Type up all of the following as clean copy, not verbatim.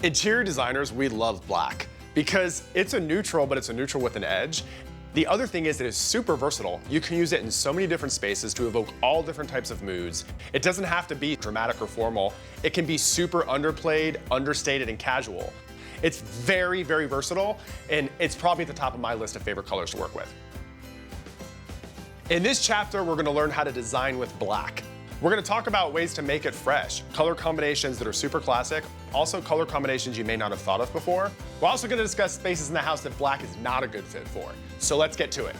Interior designers, we love black because it's a neutral, but it's a neutral with an edge. The other thing is that it's super versatile. You can use it in so many different spaces to evoke all different types of moods. It doesn't have to be dramatic or formal. It can be super underplayed, understated, and casual. It's very, very versatile, and it's probably at the top of my list of favorite colors to work with. In this chapter, we're gonna learn how to design with black. We're gonna talk about ways to make it fresh, color combinations that are super classic, also color combinations you may not have thought of before. We're also gonna discuss spaces in the house that black is not a good fit for. So let's get to it.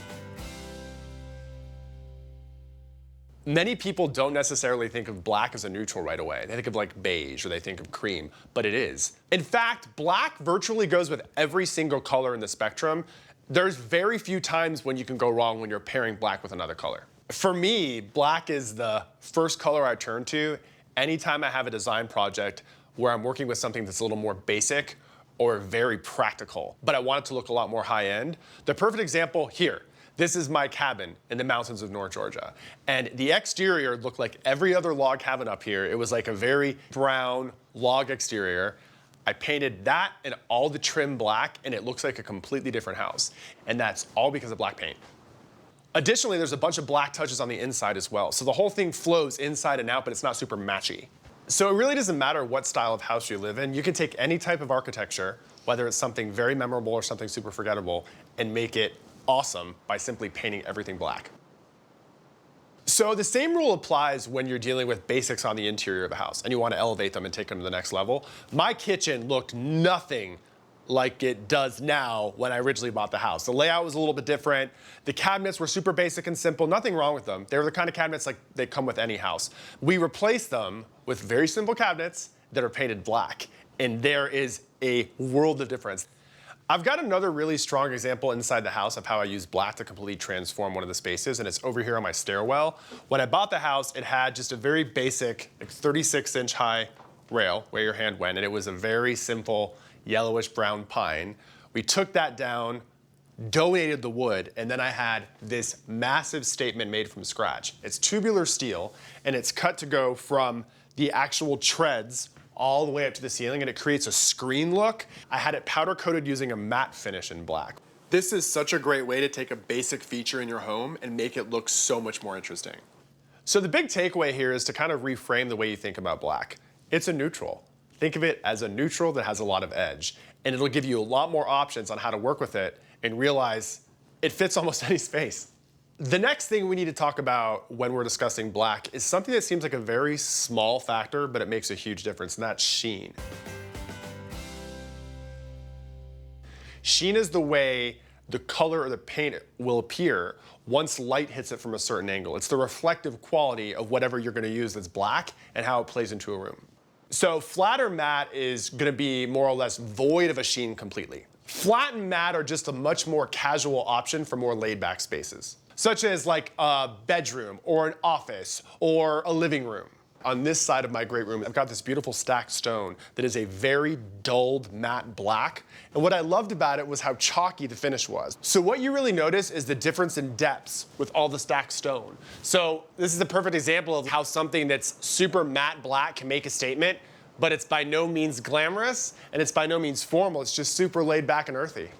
Many people don't necessarily think of black as a neutral right away. They think of like beige or they think of cream, but it is. In fact, black virtually goes with every single color in the spectrum. There's very few times when you can go wrong when you're pairing black with another color. For me, black is the first color I turn to anytime I have a design project where I'm working with something that's a little more basic or very practical, but I want it to look a lot more high-end. The perfect example here, this is my cabin in the mountains of North Georgia. And the exterior looked like every other log cabin up here. It was like a very brown log exterior. I painted that and all the trim black, and it looks like a completely different house. And that's all because of black paint. Additionally, there's a bunch of black touches on the inside as well. So the whole thing flows inside and out, but it's not super matchy. So it really doesn't matter what style of house you live in. You can take any type of architecture, whether it's something very memorable or something super forgettable, and make it awesome by simply painting everything black. So the same rule applies when you're dealing with basics on the interior of a house and you want to elevate them and take them to the next level. My kitchen looked nothing like it does now when I originally bought the house. The layout was a little bit different. The cabinets were super basic and simple, nothing wrong with them. They were the kind of cabinets like they come with any house. We replaced them with very simple cabinets that are painted black, and there is a world of difference. I've got another really strong example inside the house of how I use black to completely transform one of the spaces, and it's over here on my stairwell. When I bought the house, it had just a very basic 36-inch high rail where your hand went, and it was a very simple yellowish brown pine. We took that down, donated the wood, and then I had this massive statement made from scratch. It's tubular steel, and it's cut to go from the actual treads all the way up to the ceiling, and it creates a screen look. I had it powder coated using a matte finish in black. This is such a great way to take a basic feature in your home and make it look so much more interesting. So the big takeaway here is to kind of reframe the way you think about black. It's a neutral. Think of it as a neutral that has a lot of edge, and it'll give you a lot more options on how to work with it and realize it fits almost any space. The next thing we need to talk about when we're discussing black is something that seems like a very small factor, but it makes a huge difference, and that's sheen. Sheen is the way the color or the paint will appear once light hits it from a certain angle. It's the reflective quality of whatever you're gonna use that's black and how it plays into a room. So flat or matte is gonna be more or less void of a sheen completely. Flat and matte are just a much more casual option for more laid back spaces, such as like a bedroom or an office or a living room. On this side of my great room, I've got this beautiful stacked stone that is a very dulled matte black. And what I loved about it was how chalky the finish was. So what you really notice is the difference in depths with all the stacked stone. So this is a perfect example of how something that's super matte black can make a statement, but it's by no means glamorous and it's by no means formal. It's just super laid back and earthy.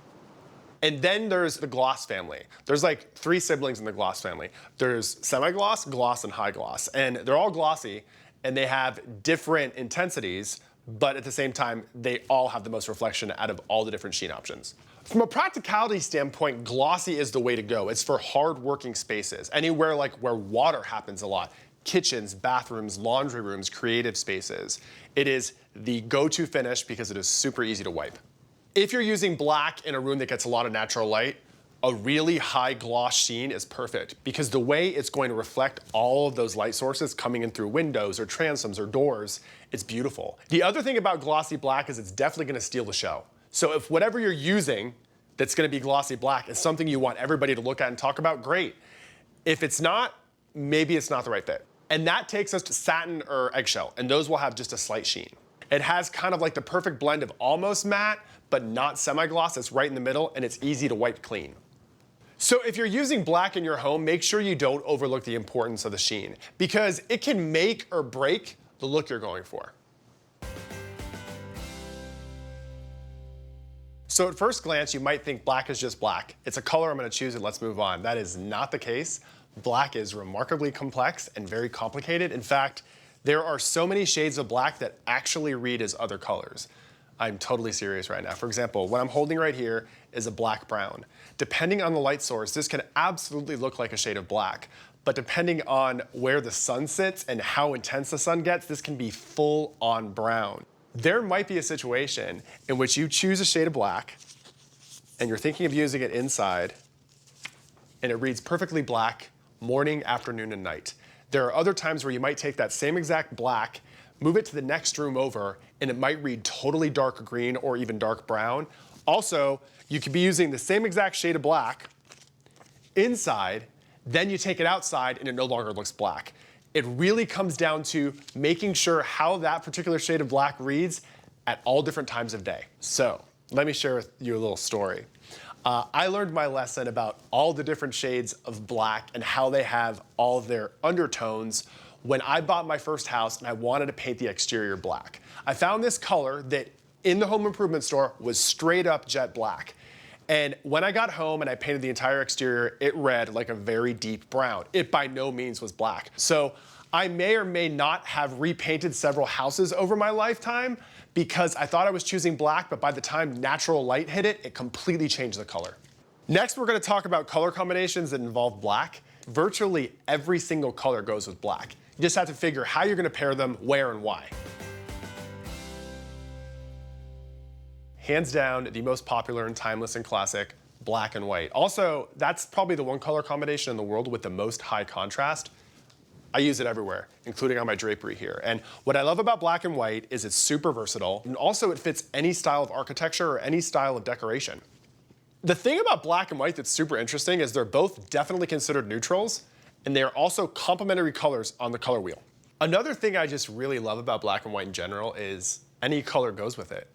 And then there's the gloss family. There's like 3 siblings in the gloss family. There's semi-gloss, gloss, and high gloss. And they're all glossy, and they have different intensities, but at the same time, they all have the most reflection out of all the different sheen options. From a practicality standpoint, glossy is the way to go. It's for hard working spaces, anywhere like where water happens a lot. Kitchens, bathrooms, laundry rooms, creative spaces. It is the go-to finish because it is super easy to wipe. If you're using black in a room that gets a lot of natural light, a really high gloss sheen is perfect because the way it's going to reflect all of those light sources coming in through windows or transoms or doors, it's beautiful. The other thing about glossy black is it's definitely gonna steal the show. So if whatever you're using that's gonna be glossy black is something you want everybody to look at and talk about, great. If it's not, maybe it's not the right fit. And that takes us to satin or eggshell, and those will have just a slight sheen. It has kind of like the perfect blend of almost matte, but not semi-gloss. It's right in the middle, and it's easy to wipe clean. So if you're using black in your home, make sure you don't overlook the importance of the sheen, because it can make or break the look you're going for. So at first glance, you might think black is just black. It's a color, I'm gonna choose it, let's move on. That is not the case. Black is remarkably complex and very complicated. In fact, there are so many shades of black that actually read as other colors. I'm totally serious right now. For example, what I'm holding right here is a black brown. Depending on the light source, this can absolutely look like a shade of black. But depending on where the sun sits and how intense the sun gets, this can be full on brown. There might be a situation in which you choose a shade of black and you're thinking of using it inside and it reads perfectly black morning, afternoon, and night. There are other times where you might take that same exact black, move it to the next room over, and it might read totally dark green or even dark brown. Also, you could be using the same exact shade of black inside, then you take it outside and it no longer looks black. It really comes down to making sure how that particular shade of black reads at all different times of day. So let me share with you a little story. I learned my lesson about all the different shades of black and how they have all of their undertones when I bought my first house and I wanted to paint the exterior black. I found this color that in the home improvement store was straight up jet black. And when I got home and I painted the entire exterior, it read like a very deep brown. It by no means was black. So I may or may not have repainted several houses over my lifetime because I thought I was choosing black, but by the time natural light hit it, it completely changed the color. Next, we're gonna talk about color combinations that involve black. Virtually every single color goes with black. You just have to figure how you're gonna pair them, where and why. Hands down, the most popular and timeless and classic, black and white. Also, that's probably the one color combination in the world with the most high contrast. I use it everywhere, including on my drapery here. And what I love about black and white is it's super versatile, and also it fits any style of architecture or any style of decoration. The thing about black and white that's super interesting is they're both definitely considered neutrals, and they are also complementary colors on the color wheel. Another thing I just really love about black and white in general is any color goes with it.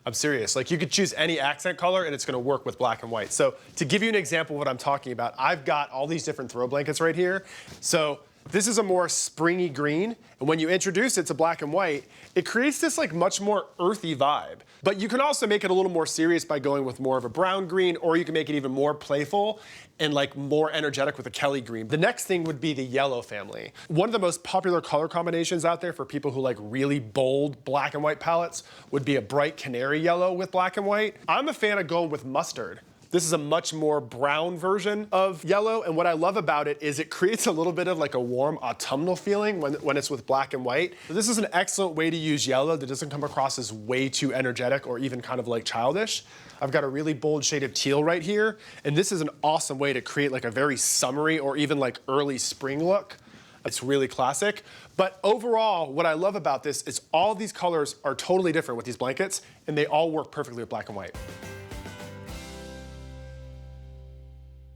I'm serious, like you could choose any accent color and it's gonna work with black and white. So to give you an example of what I'm talking about, I've got all these different throw blankets right here. So this is a more springy green, and when you introduce it to black and white, it creates this like much more earthy vibe. But you can also make it a little more serious by going with more of a brown green, or you can make it even more playful and like more energetic with a Kelly green. The next thing would be the yellow family. One of the most popular color combinations out there for people who like really bold black and white palettes would be a bright canary yellow with black and white. I'm a fan of going with mustard. This is a much more brown version of yellow, and what I love about it is it creates a little bit of like a warm autumnal feeling when it's with black and white. So this is an excellent way to use yellow that doesn't come across as way too energetic or even kind of like childish. I've got a really bold shade of teal right here, and this is an awesome way to create like a very summery or even like early spring look. It's really classic. But overall, what I love about this is all these colors are totally different with these blankets, and they all work perfectly with black and white.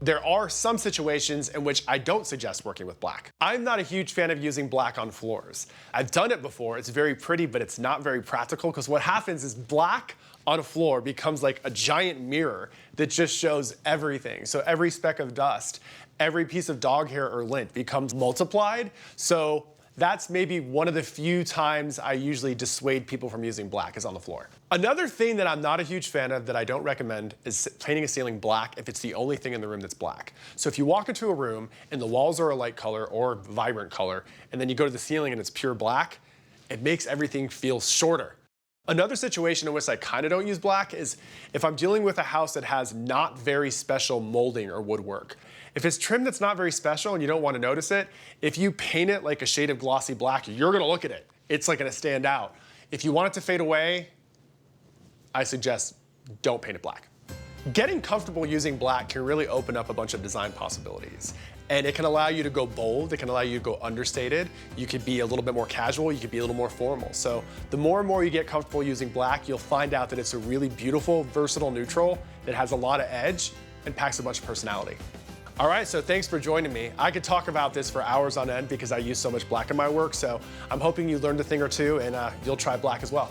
There are some situations in which I don't suggest working with black. I'm not a huge fan of using black on floors. I've done it before, it's very pretty, but it's not very practical because what happens is black on a floor becomes like a giant mirror that just shows everything. So every speck of dust, every piece of dog hair or lint becomes multiplied. So that's maybe one of the few times I usually dissuade people from using black is on the floor. Another thing that I'm not a huge fan of that I don't recommend is painting a ceiling black if it's the only thing in the room that's black. So if you walk into a room and the walls are a light color or vibrant color, and then you go to the ceiling and it's pure black, it makes everything feel shorter. Another situation in which I kind of don't use black is if I'm dealing with a house that has not very special molding or woodwork. If it's trim that's not very special and you don't want to notice it, if you paint it like a shade of glossy black, you're gonna look at it. It's like gonna stand out. If you want it to fade away, I suggest don't paint it black. Getting comfortable using black can really open up a bunch of design possibilities. And it can allow you to go bold, it can allow you to go understated. You could be a little bit more casual, you could be a little more formal. So the more and more you get comfortable using black, you'll find out that it's a really beautiful, versatile neutral that has a lot of edge and packs a bunch of personality. All right, so thanks for joining me. I could talk about this for hours on end because I use so much black in my work, so I'm hoping you learned a thing or two and you'll try black as well.